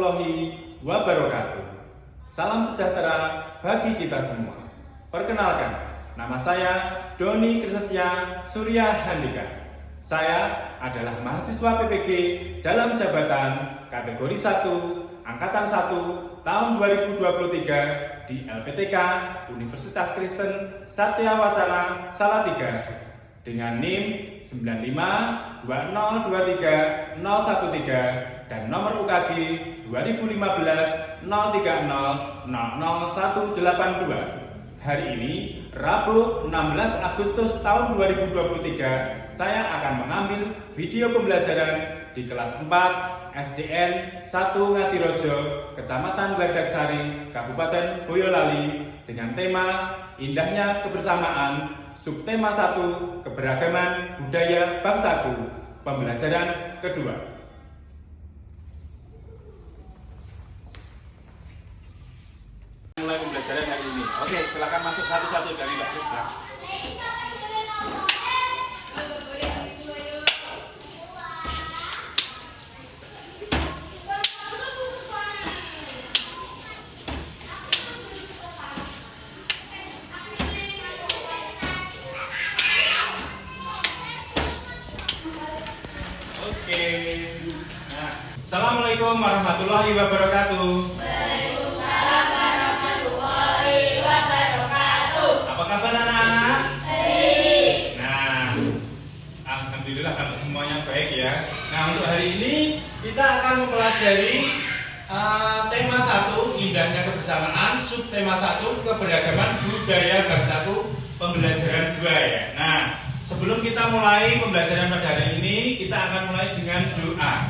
warahmatullahi wabarakatuh. Salam sejahtera bagi kita semua. Perkenalkan, nama saya Doni Krisetia Surya Handika. Saya adalah mahasiswa PPG dalam jabatan kategori 1, angkatan 1, tahun 2023 di LPTK Universitas Kristen Satya Wacana Salatiga dengan NIM 9520230113 dan nomor UKG 2015-030-000182. Hari ini, Rabu 16 Agustus tahun 2023, saya akan mengambil video pembelajaran di kelas 4 SDN 1 Ngadirojo, Kecamatan Gladaksari, Kabupaten Boyolali dengan tema Indahnya Kebersamaan, subtema 1 Keberagaman Budaya Bangsaku, pembelajaran kedua. Mulai pembelajaran hari ini. Oke, silakan masuk satu-satu dari Mbak Krista. Oke. Nah, Assalamualaikum warahmatullahi wabarakatuh. Waalaikumsalam warahmatullahi wabarakatuh. Apa kabar anak-anak? Baik. Nah, alhamdulillah kalau semuanya baik ya. Nah, untuk hari ini kita akan mempelajari tema 1 Indahnya Kebersamaan, subtema 1 Keberagaman Budaya Bangsaku, pembelajaran 2 ya. Nah, sebelum kita mulai pembelajaran pada hari ini, kita akan mulai dengan doa.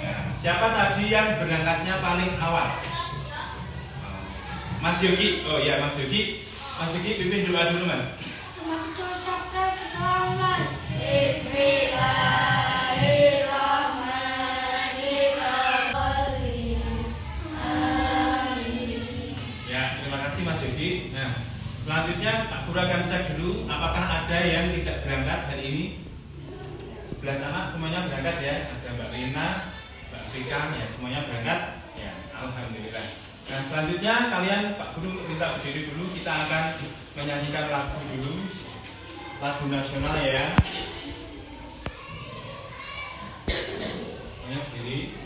Nah, siapa tadi yang berangkatnya paling awal? Mas Yogi. Oh iya, Mas Yogi. Mas Yogi pimpin doa dulu, Mas. Ya, terima kasih Mas Yogi. Nah, selanjutnya Pak Guru akan cek dulu apakah ada yang tidak berangkat hari ini. 11 anak semuanya berangkat ya. Ada Mbak Rina, Mbak Rika ya, semuanya berangkat. Ya, alhamdulillah. Nah, selanjutnya kalian Pak Guru minta berdiri dulu. Kita akan menyanyikan lagu dulu. Lagu nasional ya. Semuanya berdiri.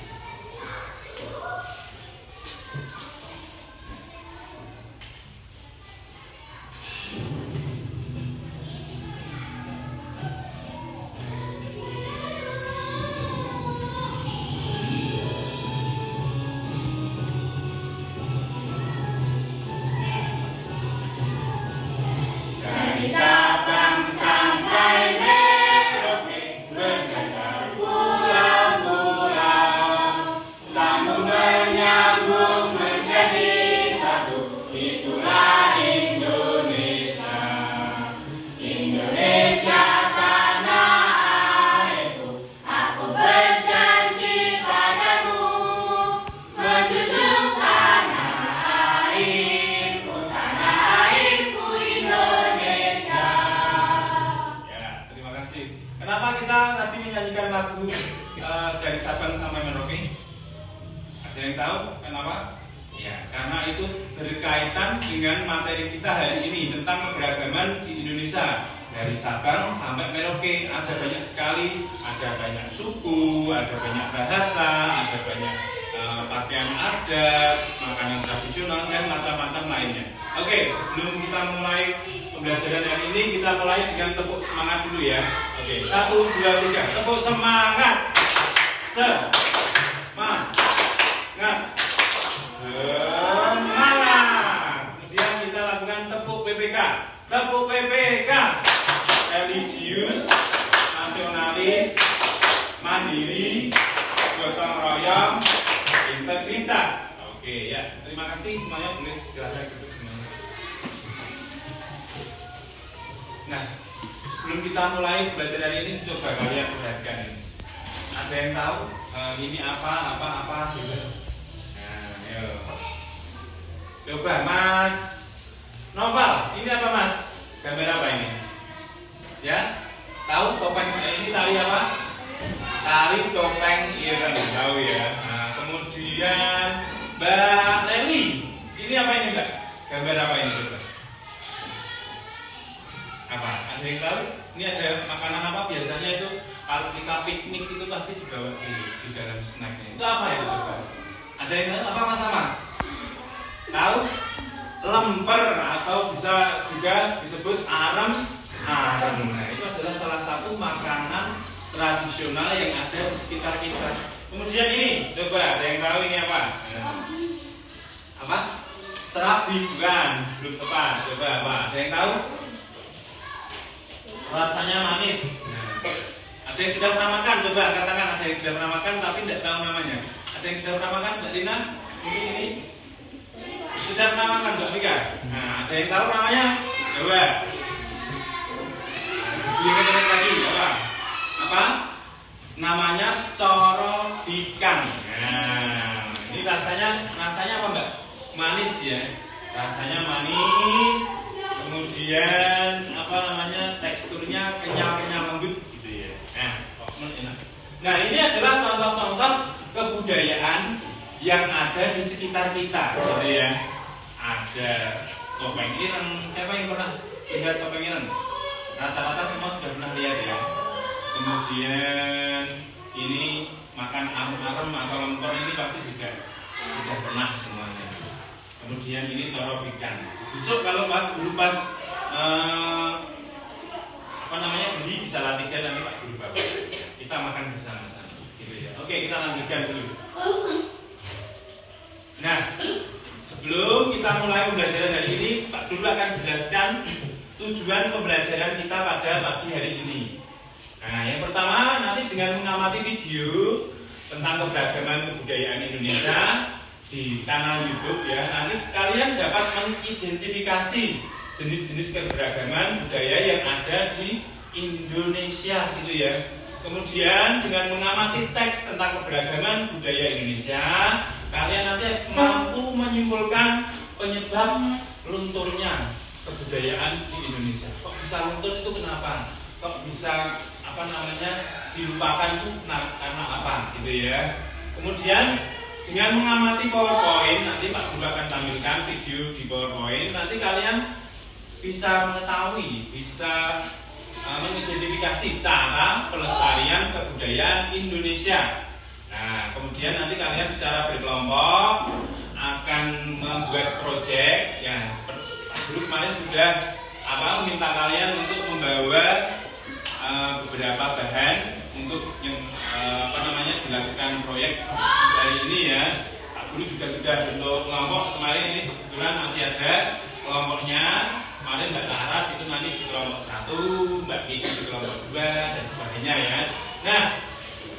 Dari Sabang sampai Merauke, berjajar pulau-pulau, sambung menyambung menjadi satu, itulah Indonesia. Indonesia tanah airku, aku berjanji padamu, menjunjung tanah airku Indonesia. Ya, terima kasih. Kenapa kita tadi menyanyikan lagu dari Sabang sampai Merauke? Ada yang tahu kenapa? Ya, karena itu berkaitan dengan materi kita hari ini tentang keberagaman di Indonesia. Dari Sabang sampai Merauke ada banyak sekali, ada banyak suku, ada banyak bahasa, ada banyak pakaian adat, makanan tradisional dan macam-macam lainnya. Oke, sebelum kita mulai pembelajaran hari ini, kita mulai dengan tepuk semangat dulu ya. Oke, 1, 2, 3, tepuk semangat. Semangat. Semangat. Kemudian kita lakukan tepuk PPK. Tepuk PPK. Religius, nasionalis, mandiri, gotong royong, integritas. Oke ya, terima kasih semuanya, boleh silakan duduk semuanya. Nah, sebelum kita mulai belajar hari ini, coba kalian perhatikan ini. Ada yang tahu ini apa gitu? Nah, yuk. Coba Mas Noval, ini apa Mas? Gambar apa ini? Ya, tahu topeng ini tali apa? Tali topeng ireng, tahu ya. Nah, kemudian Mbak Leli, ini apa ini Mbak? Gambar apa ini coba? Apa? Ada yang tahu? Ini ada makanan apa biasanya itu kalau kita piknik itu pasti dibawa di dalam snacknya. Itu apa ya coba? Ada yang tahu apa Mas Amar? Tahu? Lemper atau bisa juga disebut arem. Nah, itu adalah salah satu makanan tradisional yang ada di sekitar kita. Kemudian ini, coba ada yang tahu ini apa? Apa? Serabi bukan? Belum tepat. Coba apa? Ada yang tahu? Rasanya manis. Nah, ada yang sudah pernah makan? Coba katakan ada yang sudah pernah makan tapi tidak tahu namanya. Ada yang sudah pernah makan? Mbak Lina? Mungkin ini sudah pernah makan Mbak Mika? Nah, ada yang tahu namanya? Coba. Diingat lagi apa? Apa? Namanya coro ikan. Nah, ini rasanya apa Mbak? Manis ya. Rasanya manis. Kemudian apa namanya? Teksturnya kenyal lembut gitu ya. Enak. Nah, ini adalah contoh-contoh kebudayaan yang ada di sekitar kita, gitu ya. Ada topeng ireng. Siapa yang pernah lihat topeng ireng? Rata-rata semua sudah pernah lihat ya. Kemudian ini makan arem-arem atau lemper ini pasti juga sudah pernah semuanya. Kemudian ini coro ikan. Besok kalau Pak Guru pas beli bisa latihkan nanti Pak Guru bawa. Kita makan bersama-sama, gitu ya. Oke, kita lanjutkan dulu. Nah, sebelum kita mulai pembelajaran hari ini, Pak Guru akan jelaskan tujuan pembelajaran kita pada pagi hari ini. Nah, yang pertama nanti dengan mengamati video tentang keberagaman kebudayaan Indonesia di kanal YouTube ya, nanti kalian dapat mengidentifikasi jenis-jenis keberagaman budaya yang ada di Indonesia gitu ya. Kemudian dengan mengamati teks tentang keberagaman budaya Indonesia, kalian nanti mampu menyimpulkan penyebab lunturnya kebudayaan di Indonesia. Kok bisa luntur itu kenapa? Kok bisa dilupakan itu karena apa gitu ya. Kemudian dengan mengamati PowerPoint, nanti Pak Guru akan tampilkan video di PowerPoint, nanti kalian bisa mengetahui, bisa mengidentifikasi cara pelestarian kebudayaan Indonesia. Nah, kemudian nanti kalian secara berkelompok akan membuat proyek ya. Pak Guru kemarin sudah meminta kalian untuk membawa beberapa bahan untuk yang dilakukan proyek hari ini ya. Pak Guru juga sudah bentuk kelompok kemarin, ini kebetulan masih ada kelompoknya. Kemarin Mbak Laras itu nanti di kelompok 1, Mbak Kiki di kelompok 2 dan sebagainya ya. Nah,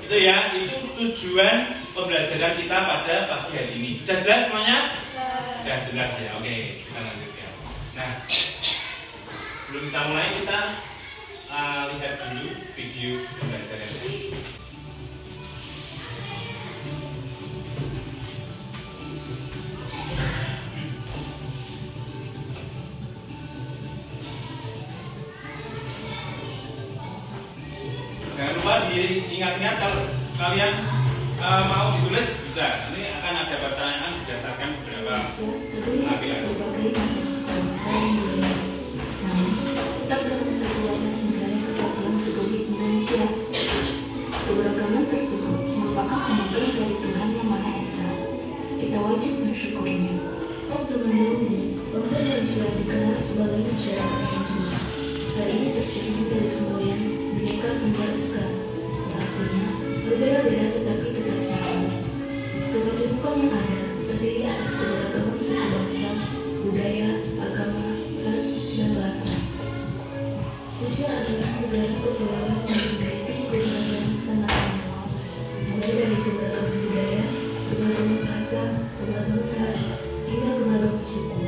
itu ya, itu tujuan pembelajaran kita pada pagi hari ini. Sudah jelas semuanya? Sudah jelas ya. Oke, kita lanjutkan. Nah, sebelum kita mulai kita lihat dulu video pembelajaran ini. Jangan lupa diingat-ingat kalau kalian mau ditulis bisa. Nanti akan ada pertanyaan berdasarkan beberapa tampilan. Tetap dalam kesatuan dan negara kesatuan Republik Indonesia. Keberagaman tersebut merupakan anugerah dari Tuhan Yang Maha Esa. Kita wajib mensyukurinya. Waktu dahulu, bangsa Indonesia dikenal sebagai negara bernegara. Hal ini terjadi dari semboyan Bhinneka Tunggal Ika, yang artinya berbeda-beda tetapi tetap sama. Ketertutupan yang ada terdiri atas keberagaman suku bangsa, budaya, agama, ras, dan bahasa. Indonesia adalah negara kepulauan yang memiliki keberagaman sangat banyak, mulai dari keberagaman budaya, keberagaman bahasa, keberagaman ras, hingga keberagaman suku.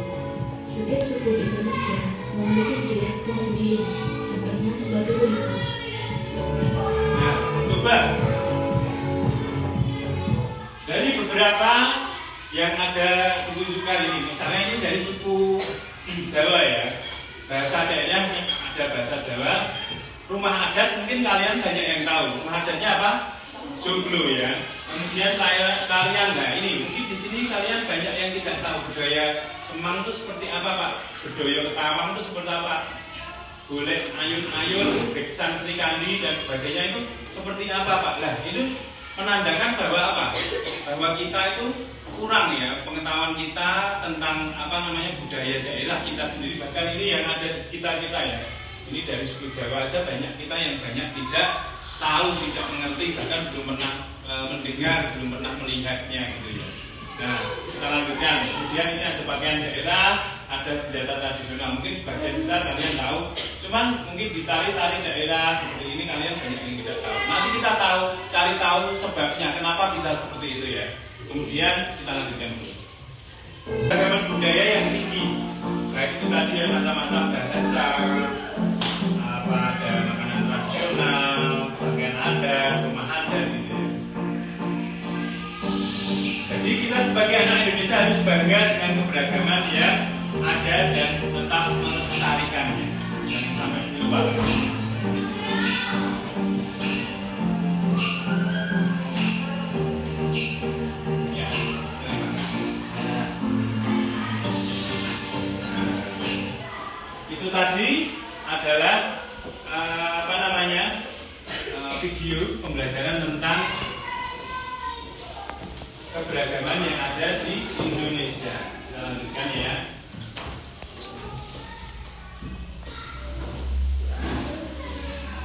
Setiap suku di Indonesia memiliki ciri khasnya sendiri, contohnya sebagai berikut. Nah, coba dari beberapa yang ada ditunjukkan ini, misalnya ini dari suku Jawa ya, bahasa daerahnya ada bahasa Jawa. Rumah adat mungkin kalian banyak yang tahu. Rumah adatnya apa? Joglo ya. Kemudian tarian, nah ini mungkin di sini sini kalian banyak yang tidak tahu budaya Semang itu seperti apa Pak, budaya Ketawang itu seperti apa, golek ayun-ayun, beksan Srikandi dan sebagainya itu seperti apa Pak. Lah itu menandakan bahwa apa? Bahwa kita itu kurang ya pengetahuan kita tentang apa namanya budaya daerah kita sendiri, bahkan ini yang ada di sekitar kita ya. Ini dari suku Jawa aja banyak kita yang banyak tidak tahu, tidak mengerti, bahkan belum pernah mendengar, belum pernah melihatnya gitu ya. Nah, kita lanjutkan. Kemudian ini ada pakaian daerah, ada senjata tradisional. Mungkin sebagian besar kalian tahu, cuman mungkin di tari-tari daerah seperti ini kalian banyak yang tidak tahu. Nanti kita tahu, cari tahu sebabnya kenapa bisa seperti itu ya. Kemudian kita lanjutkan dulu. Keragaman budaya yang tinggi, baik itu tadi ya macam-macam bahasa, apa ada makanan tradisional, pakaian adat, rumah adat gitu ya. Jadi kita sebagai anak Indonesia harus bangga dengan keberagaman yang ada dan tetap melestarikannya. Jangan sampai lupa. Ya, itu tadi adalah apa namanya video pembelajaran tentang keberagaman yang ada di Indonesia. Kita lanjutkan ya.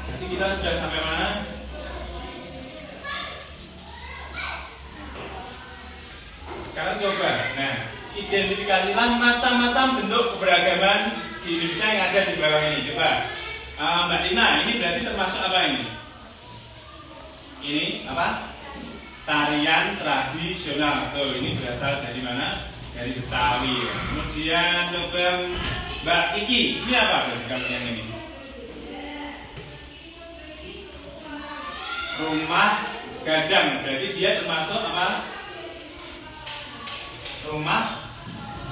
Jadi kita sudah sampai mana? Sekarang coba. Nah, identifikasilah macam-macam bentuk keberagaman di Indonesia yang ada di bawah ini. Coba, Mbak Lina, ini berarti termasuk apa ini? Ini apa? Tarian tradisional. Tuh, ini berasal dari mana? Dari Betawi. Kemudian coba Mbak Kiki, ini apa kalau yang ini? Rumah gadang. Berarti dia termasuk apa? Rumah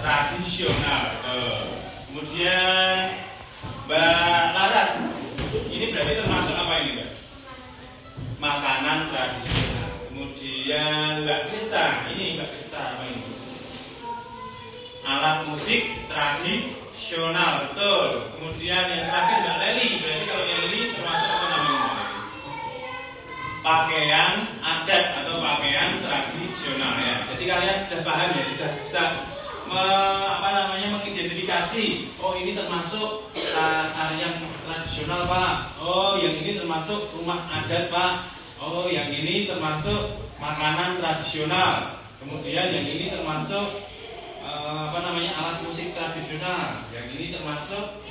tradisional. Tuh. Kemudian Mbak Laras, ini berarti termasuk apa ini, Mbak? Makanan tradisional. Kemudian Mbak Krista, ini Mbak Krista apa ini? Alat musik tradisional, betul. Kemudian yang terakhir Mbak Leli, berarti kalau yang ini termasuk apa namanya? Pakaian adat atau pakaian tradisional ya. Jadi kalian sudah paham ya, sudah bisa mengidentifikasi. Oh ini termasuk tarian tradisional Pak. Oh yang ini termasuk rumah adat Pak. Oh, yang ini termasuk makanan tradisional. Kemudian yang ini termasuk alat musik tradisional. Yang ini termasuk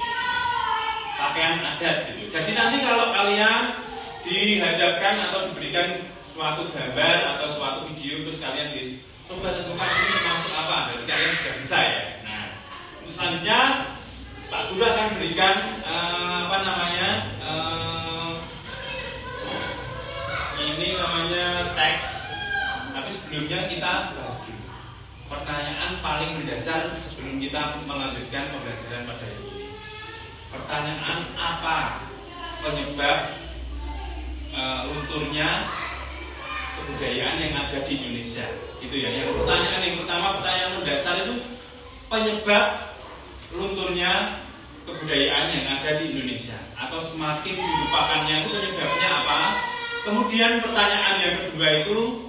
pakaian adat gitu. Jadi nanti kalau kalian dihadapkan atau diberikan suatu gambar atau suatu video terus kalian coba tentukan ini termasuk apa. Jadi kalian sudah bisa ya. Nah, selanjutnya Pak Guru akan berikan ini namanya teks. Tapi sebelumnya kita bahas dulu pertanyaan paling mendasar sebelum kita melanjutkan pembelajaran pada hari ini. Pertanyaan apa penyebab lunturnya kebudayaan yang ada di Indonesia? Gitu ya. Yang pertama pertanyaan mendasar itu penyebab lunturnya kebudayaan yang ada di Indonesia atau semakin dilupakannya itu penyebabnya apa? Kemudian pertanyaan yang kedua itu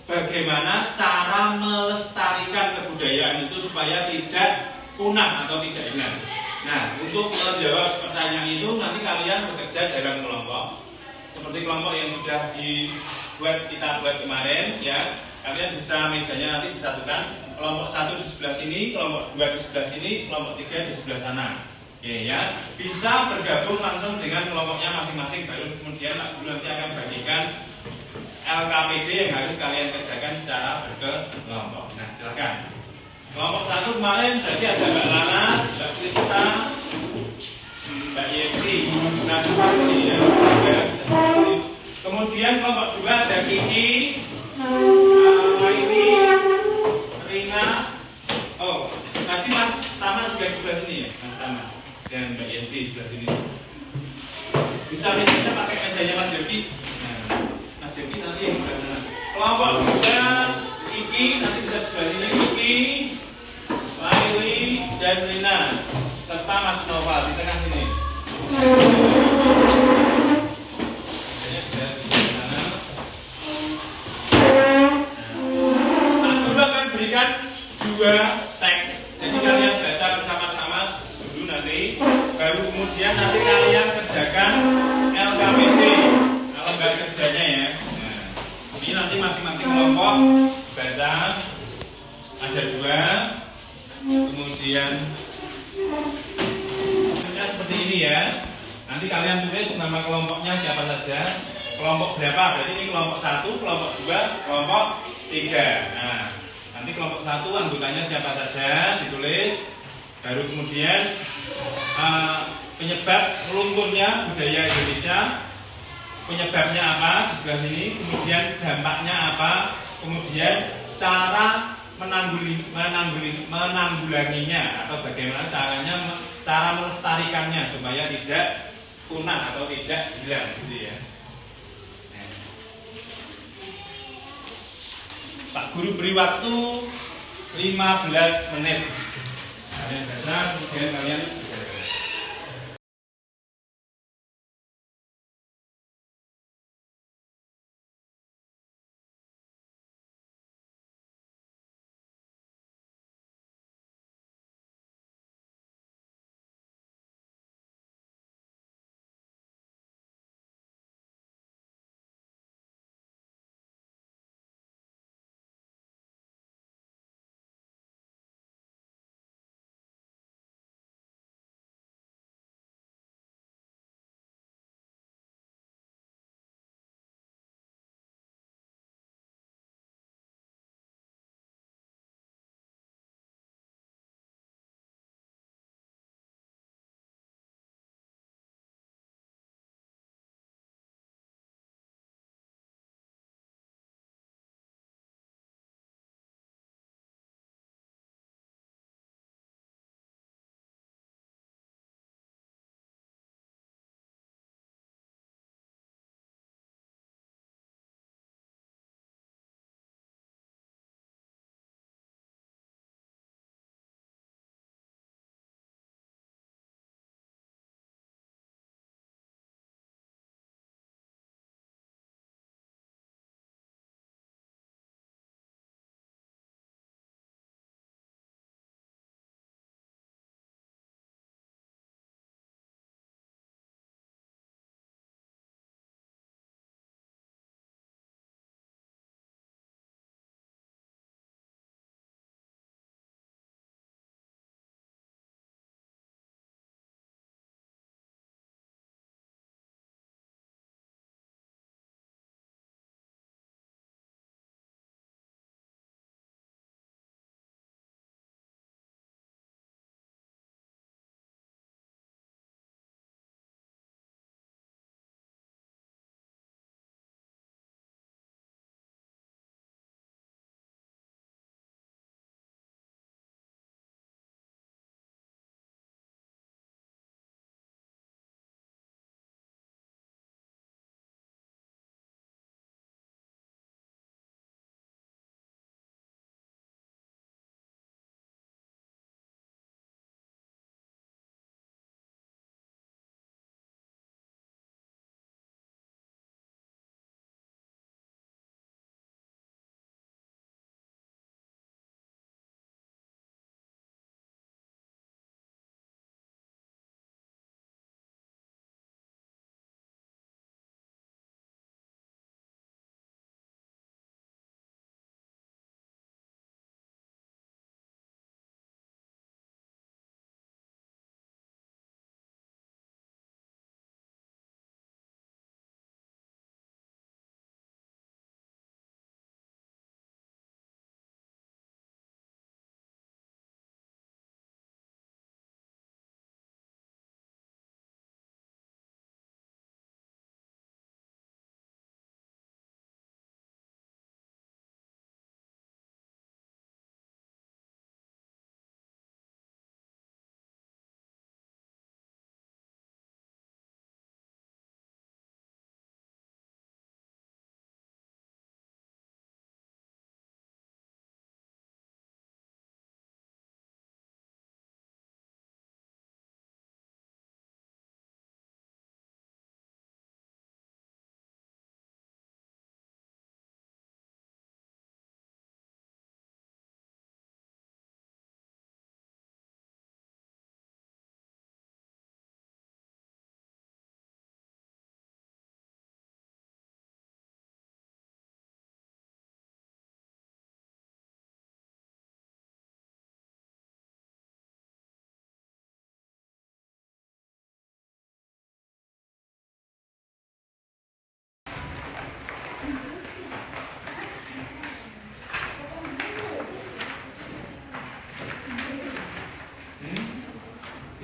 bagaimana cara melestarikan kebudayaan itu supaya tidak punah atau tidak hilang. Nah, untuk menjawab pertanyaan itu nanti kalian bekerja dalam kelompok seperti kelompok yang sudah kita buat kemarin ya. Kalian bisa mejanya nanti disatukan, kelompok 1 di sebelah sini, kelompok 2 di sebelah sini, kelompok 3 di sebelah sana. Oke ya, bisa bergabung langsung dengan kelompoknya masing-masing. Baru kemudian Pak Guru nanti akan bagikan LKPD yang harus kalian kerjakan secara berkelompok. Nah, silakan. Kelompok 1 kemarin tadi ada Mbak Laras, Mbak Krista, Mbak Yesi, ya. Kemudian kelompok 2 ada Kiki, Maini, Rina. Oh, tadi Mas Tama juga di sebelah sini ya, Mas Tama. Dan Mbak Yesi sebelah sini. Bisa misalnya pakai mejanya Mas Yogi. Nah, Mas Yogi nanti yang sebelah mana? Kelompok 2 sebelah sini Lucky, Laili, dan Rina serta Mas Noval di tengah sini. Pak Guru akan berikan 2 teks. Jadi kalian baca bersama-sama dulu nanti, baru kemudian nanti kalian kerjakan LKPD lembar kerjanya ya. Nah, ini nanti masing-masing kelompok baca ada 2, kemudian seperti ini ya. Nanti kalian tulis nama kelompoknya siapa saja, kelompok berapa, berarti ini kelompok 1, kelompok 2, kelompok 3. Nah, nanti kelompok 1 anggotanya siapa saja ditulis, baru kemudian penyebab lunturnya budaya Indonesia, penyebabnya apa di sebelah sini, kemudian dampaknya apa, kemudian cara menanggulanginya atau bagaimana cara melestarikannya supaya tidak punah atau tidak hilang gitu ya. Pak Guru beri waktu 15 menit. Kalian baca, kemudian kalian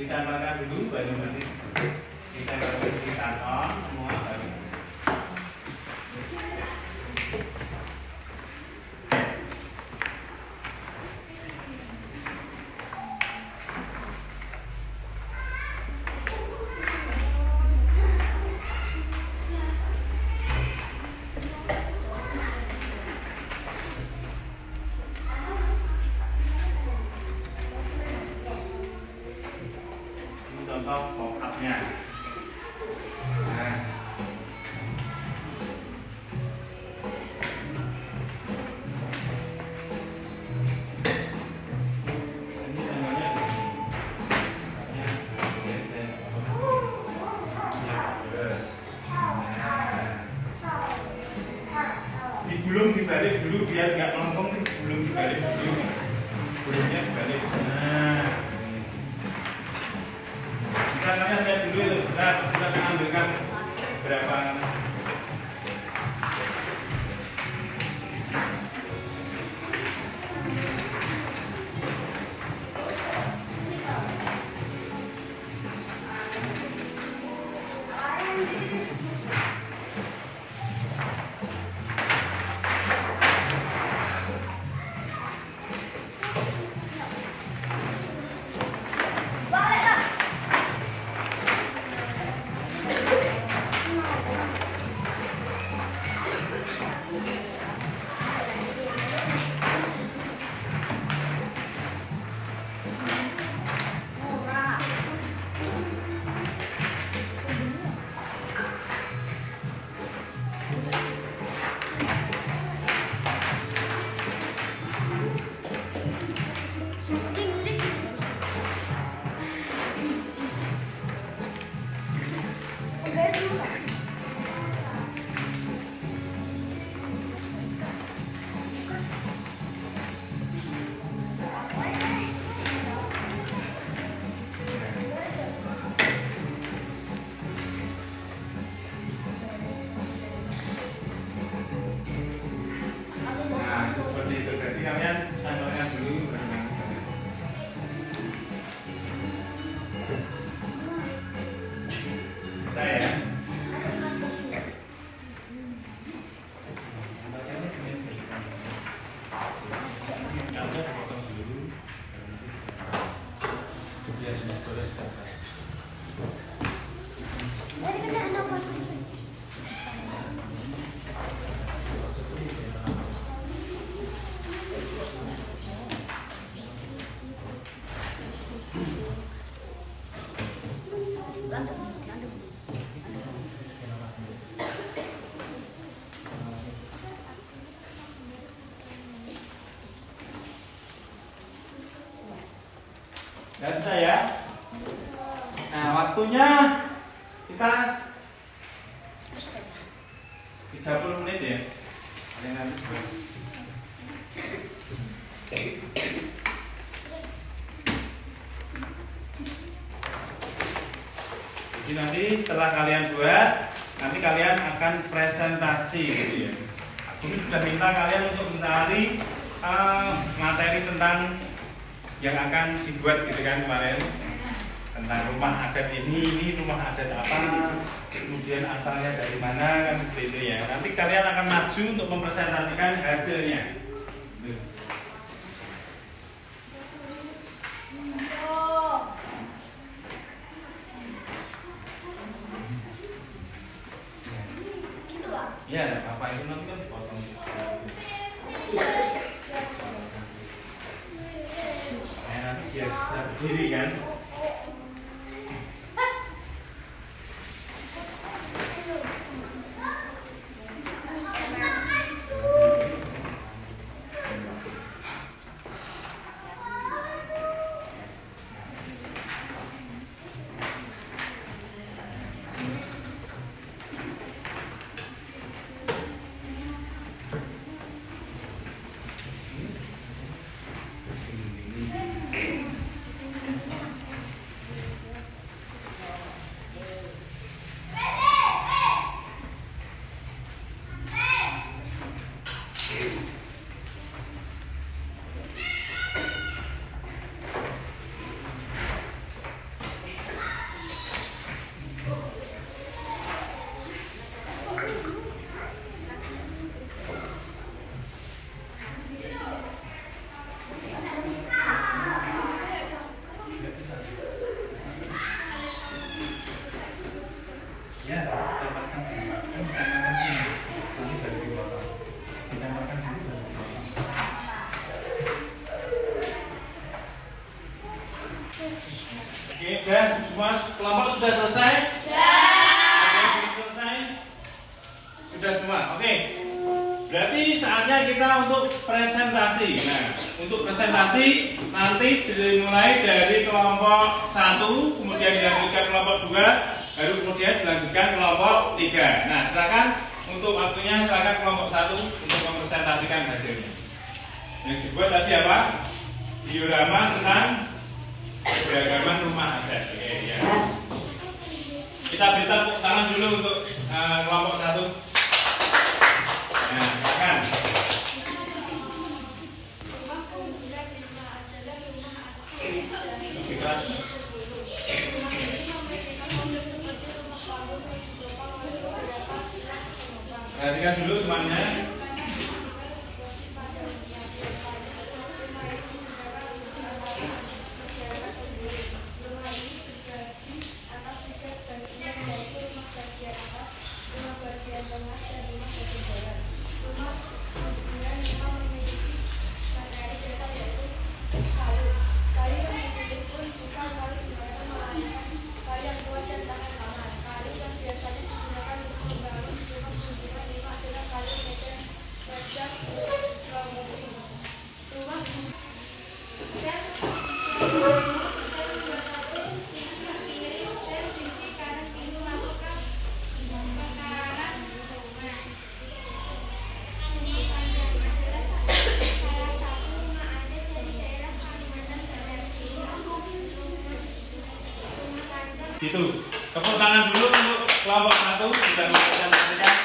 ditempelkan dulu baru nanti ditempelkan di kantong semua baru. Contoh pop-up-nya. Nah. Ini namanya digulung dibalik dulu biar nggak melengkung, digulung dibalik dulu. Gulungnya dibalik. Nah. Misalnya saya dulu itu kita mengambilkan berapa dan saya. Nah, waktunya kita 30 menit ya. Jadi nanti setelah kalian buat, nanti kalian akan presentasi gitu ya. Aku sudah minta kalian untuk mencari materi tentang yang akan dibuat gitu kan kemarin, tentang rumah adat ini rumah adat apa, kemudian asalnya dari mana kan seperti itu ya. Nanti kalian akan maju untuk mempresentasikan hasilnya. Ya, apa itu nanti kan dipotong. Nanti biar bisa berdiri kan. semua kelompok sudah selesai? Sudah. Selesai? Sudah semua. Oke. Berarti saatnya kita untuk presentasi. Nah, untuk presentasi nanti dimulai dari kelompok 1, kemudian dilanjutkan kelompok 2, baru kemudian dilanjutkan kelompok 3. Nah, silakan untuk waktunya, silakan kelompok 1 untuk mempresentasikan hasilnya. Yang dibuat tadi apa? Diorama tentang keberagaman rumah adat. Oke, ya. Kita beri tepuk tangan dulu untuk kelompok 1. Nah, silakan. Lebih keras. Perhatikan dulu temannya. Gitu. Tepuk tangan dulu untuk kelompok 1 sudah mempresentasikan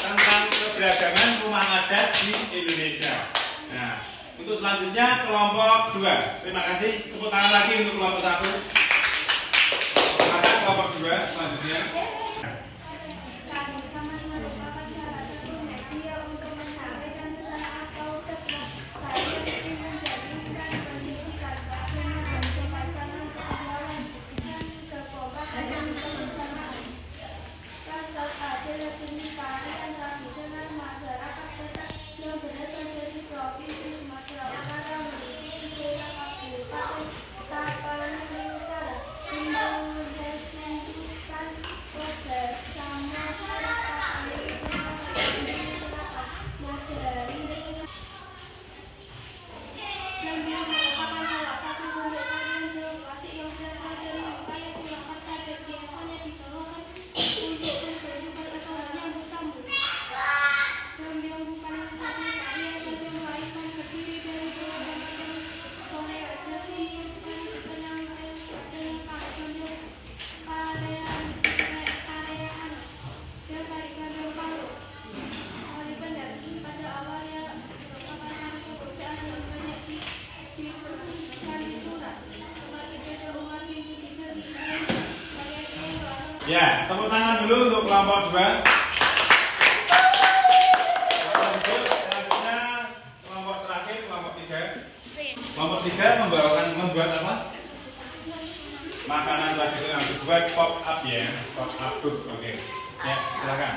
tentang keberagaman rumah adat di Indonesia. Nah, untuk selanjutnya kelompok 2. Terima kasih. Tepuk tangan lagi untuk kelompok 1. Silakan kelompok 2 selanjutnya. Ya, tepuk tangan dulu untuk kelompok 2. Selanjutnya kelompok terakhir, kelompok 3. Kelompok 3 membuat apa? Makanan tradisional, dibuat pop up ya, pop up food. Oke. Ya, silakan.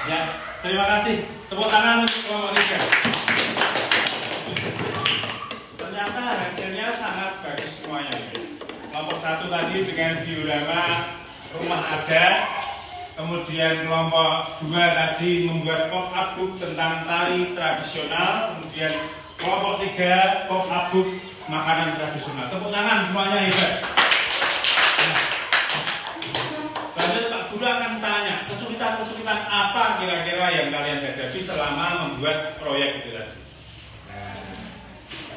Ya, terima kasih. Tepuk tangan untuk kelompok 3. Ternyata hasilnya sangat bagus semuanya. Kelompok 1 tadi dengan diorama rumah adat, kemudian kelompok 2 tadi membuat pop up book tentang tari tradisional, kemudian kelompok 3 pop up book makanan tradisional. Tepuk tangan semuanya hebat. Nah, Pak Guru akan tanya kesulitan kesulitan apa kira-kira yang kalian hadapi selama membuat proyek itu tadi? Nah,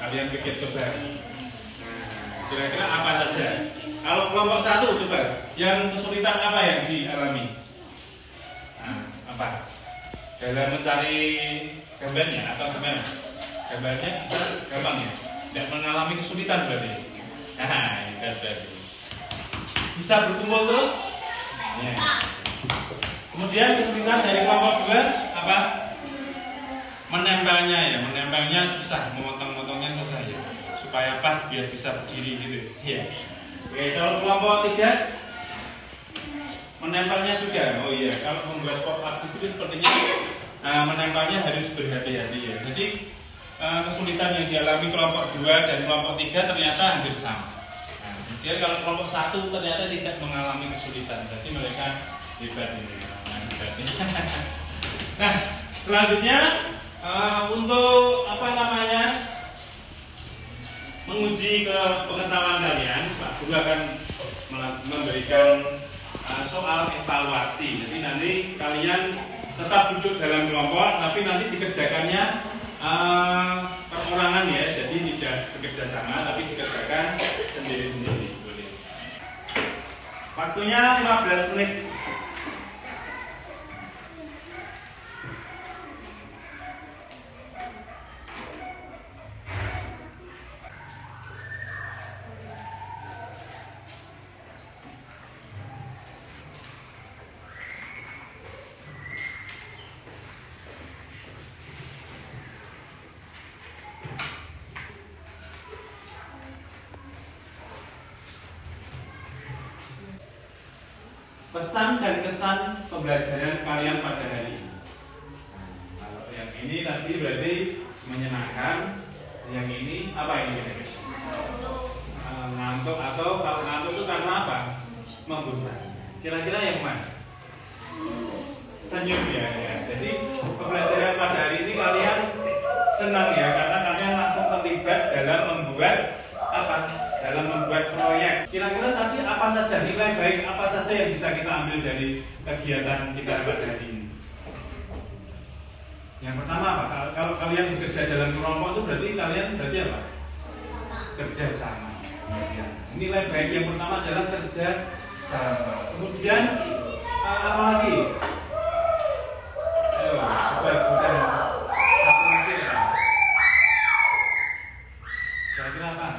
kalian pikir coba. Nah, kira-kira apa saja? Kalau kelompok 1 coba, yang kesulitan apa yang dialami? Nah, apa? Dalam mencari gambarnya atau gimana? Gambarnya bisa gampang ya? Tidak mengalami kesulitan berarti. Nah, ini berarti. Bisa berkumpul terus? Ya. Kemudian kesulitan dari kelompok 2 apa? Menempelnya ya, menempelnya susah, memotong-motongnya susah ya, supaya pas biar bisa berdiri gitu. Ya. Oke, kalau kelompok 3 menempelnya juga. Oh iya, kalau membuat pop-up itu sepertinya menempelnya harus berhati-hati ya. Jadi kesulitan yang dialami kelompok 2 dan kelompok 3 ternyata hampir sama. Nah, kemudian kalau kelompok 1 ternyata tidak mengalami kesulitan, berarti mereka hebat ini. Nah, selanjutnya untuk apa namanya menguji ke pengetahuan kalian, Pak Guru akan memberikan soal evaluasi. Jadi nanti kalian tetap duduk dalam kelompok, tapi nanti dikerjakannya perorangan ya, jadi tidak bekerja sama, tapi dikerjakan sendiri-sendiri. Waktunya 15 menit. Pesan dan kesan pembelajaran kalian pada hari ini. Kalau yang ini tadi berarti menyenangkan, yang ini apa ini? Ngantuk, atau kalau ngantuk itu karena apa? Membosankan. Kira-kira yang mana? Senyum ya. Jadi pembelajaran pada hari ini kalian senang ya, karena kalian langsung terlibat dalam membuat apa? Dalam membuat proyek. Kira-kira tadi apa saja, nilai baik apa saja yang bisa kita ambil dari kegiatan kita pada hari ini? Yang pertama apa? Kalau kalian bekerja dalam kelompok itu berarti kalian apa? Kerja sama. Ya. Nilai baik yang pertama adalah kerja sama. Kemudian apa lagi? Ayo, coba sebutkan satu mungkin. Kira-kira apa?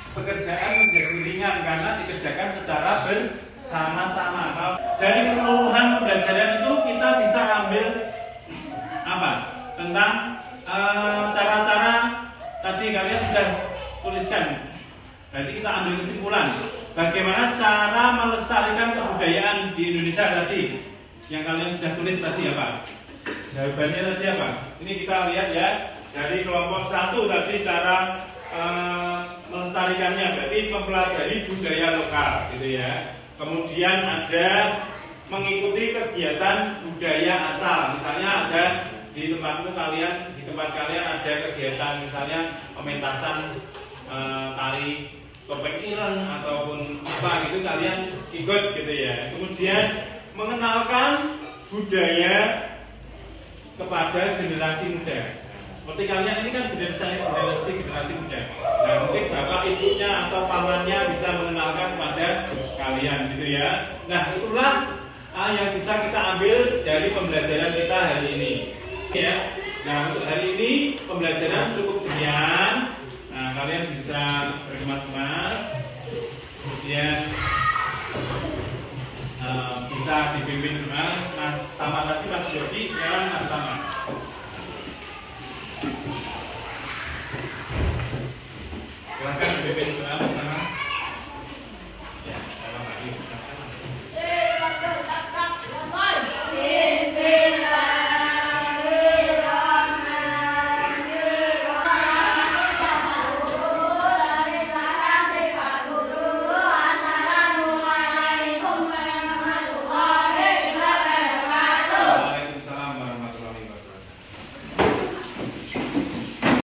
Pekerjaan menjadi ringan karena dikerjakan secara bersama-sama. Dari keseluruhan pembelajaran itu kita bisa ambil apa? Tentang cara-cara tadi kalian sudah tuliskan. Berarti kita ambil kesimpulan. Bagaimana cara melestarikan kebudayaan di Indonesia tadi? Yang kalian sudah tulis tadi apa? Jawabannya tadi apa? Ini kita lihat ya. Dari kelompok 1 tadi cara melestarikannya, berarti mempelajari budaya lokal gitu ya. Kemudian ada mengikuti kegiatan budaya asal. Misalnya ada di tempat kalian ada kegiatan misalnya pementasan tari topeng ireng ataupun apa gitu, kalian ikut gitu ya. Kemudian mengenalkan budaya kepada generasi muda. Seperti kalian ini kan generasi muda. Nah, mungkin bapak ibunya atau pamannya bisa mengenalkan kepada kalian gitu ya. Nah, itulah yang bisa kita ambil dari pembelajaran kita hari ini. Ya. Nah, untuk hari ini pembelajaran cukup sekian. Nah, kalian bisa berkemas-kemas. Kemudian bisa dipimpin Mas Tama tadi, Mas Yogi, sekarang Mas Tama. Silahkan dipimpin Mas Tama.